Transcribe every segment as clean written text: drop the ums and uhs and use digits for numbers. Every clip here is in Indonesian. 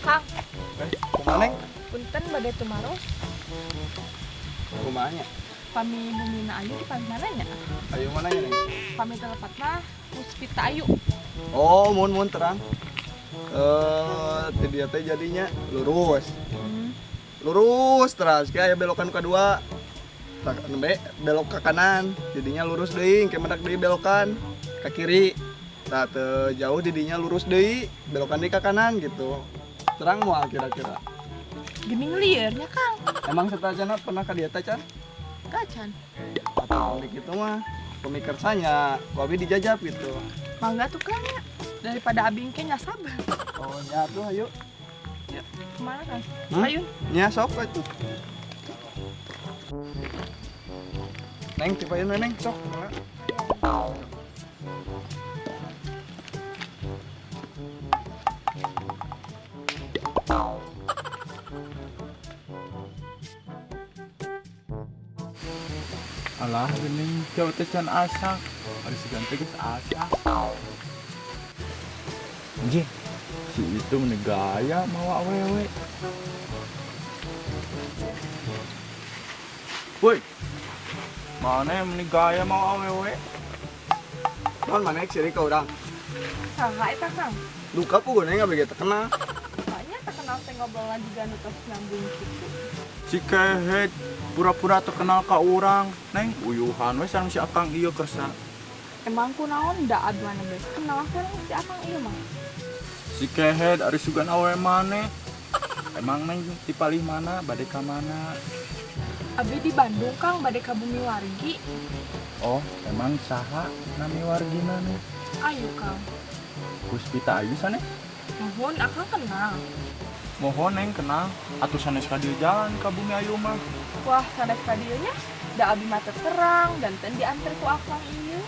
Kang, Kumaha Neng? punten badai tumaros. Kumahanya? Pami Bumina Ayu di pantananya. Ayo mana ya Neng? Pami telepatna Puspita Ayu. Oh, mun terang. Dia teh jadinya lurus. Lurus terus kayak belokan kedua. Belok ke kanan, jadinya lurus deui, kayak mendak deui belokan ke kiri. Nah, jauh didinya lurus deui, belokan deui ke kanan gitu. Terang moal kira-kira. Gening liarnya Kang. Emang setajana pernah ka dieta Can? Gacan. Atau gitu mah pemikir saya, wabi dijajab gitu. Mangga tuh Kang ya. Daripada abing ke nya sabar. Oh, nya tuh ayo. Kemana Kang? Hmm? Ayun. Nya sok itu. Neng, tipain Neng, sok. Alah geuning jauh teh can asak. Ari sigan teh geus asak. Anjing, si itu menegaya mawa awewe. Woi, mana yang menegaya mawa awewe? Non mana sih ka urang? Saha eta Kang? Duka ku neng abg terkenal. Soalnya terkenal teh ngobrolan juga nu tos nyambung gitu. Si kehet pura-pura terkenal ka urang. Neng, uyuhan we sareng si Akang ieu kersa. Emang kunaon da abi mana geus kenal sareng si Akang ieu mah. Si kehet ari sugan awewe maneh. Emang neng tipalih mana bade ka mana? Abi di Bandung Kang bade ka Bumi Wargi. Oh, emang saha nami wargina nih? Ayu Kang. Puspita Ayu sana? Nuhun Akang kenal. Mohon neng kenal. Atuh sanes ka dieu jalan ka Bumi Ayu mah. Wah, sanes ka dieu nya da abi mah teu terang dan teu diantar ku Akang ieu.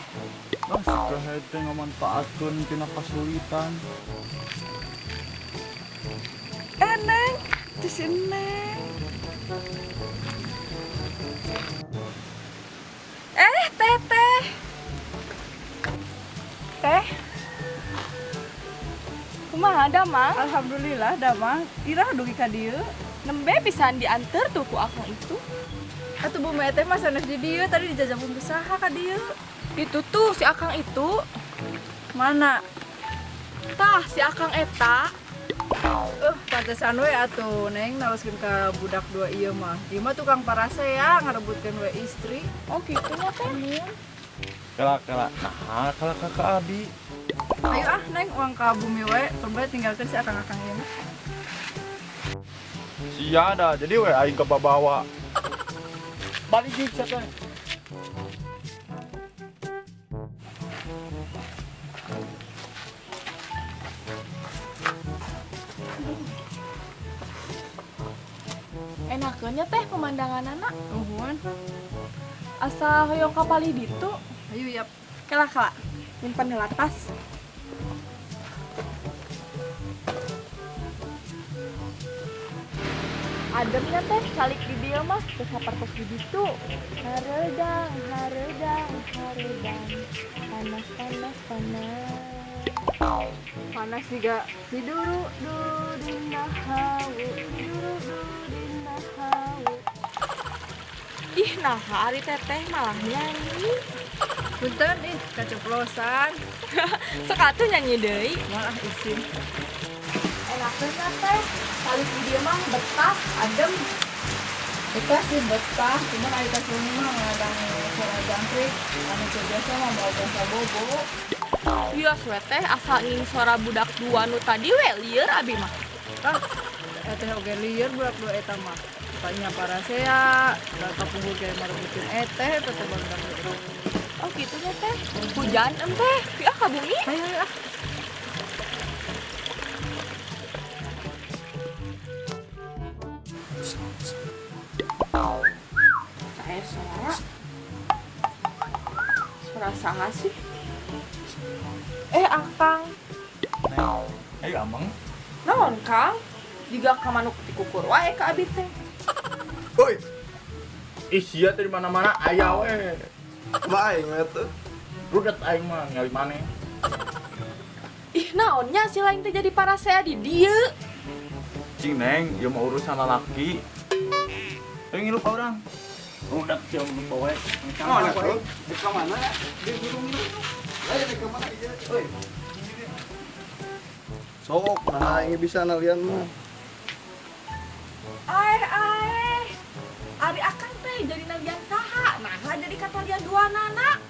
Ah, sakehe teh ngamanfaatkeun tina kasulitan. Neng, di sini. Teteh. Teh. Kumaha da, Mang? Alhamdulillah damang irah dugi ka dieu. Nembe pisan diantar tuh ku Akang itu. Atuh Bu Mete mah sanes di dieu tadi dijajah bumbu saha ka dieu. Itu tuh si Akang itu. Mana? Tah, si Akang eta. Pantesan we atuh Neng naroskeun ka budak dua ieu mah. Ieu mah tukang parase ya ngarebutkeun we istri. Oh, gitu nya teh. Kelak. Nah, kelak kakak Abi. Ayo ah Neng uang ka bumi we, coba tinggalkeun si akang-akang ieu mah. Sia dah, jadi we aing ke bawa. Balik di chat we. Enakeunnya teh pemandanganana. Nuhun. Asa hoyong kapali ditu. Ayo yap. Kelak. Nyimpen heula tas. Ademnya teh salik di dia mah teu sapertos di ditu. Hareudang. Panas. Panas juga si duru dina hawu. Ih, nah ari teteh malah nyanyi. Punten kaceplosan. Sekatu nyanyi deui. Malah isin. Enakeunna teh salik di dia mah betah, adem. Eta sih betah, cuman ari tas ini mah ngadang suara jangkrik. Anu biasa mah mau bahasa bobo. Iya we teh asal ngin suara budak dua nu tadi we lieur abi mah. Tah teh oge lieur budak dua eta mah. Tanya parasea, da kapuhur ge marebutin teh bang. Oh gitu nya teh. Hujan teh. Ya ka bumi. Ayo ah. Saya suara saha sih? Akang. Neng, amang. Naon Kang? Jika ka manuk dikukur wae ka abi teh. Woi, Ih, sia teh di mana-mana aya we. mah aing we tuh. Rudet aing mah ngali maneh. Ih naonnya si lain teh jadi parasea di dieu. Cing Neng, ieu mah urusan lalaki. Ayo ngilu ka urang. Rudet sia mun bawa. Mana tuh? Di mana? Di gunung ini. Ayo di mana ieu? Euy. Sok, nah ini bisa nalian mah. Aeh. Ari akang teh jadi nalian saha? Nah jadi katalian dua nana.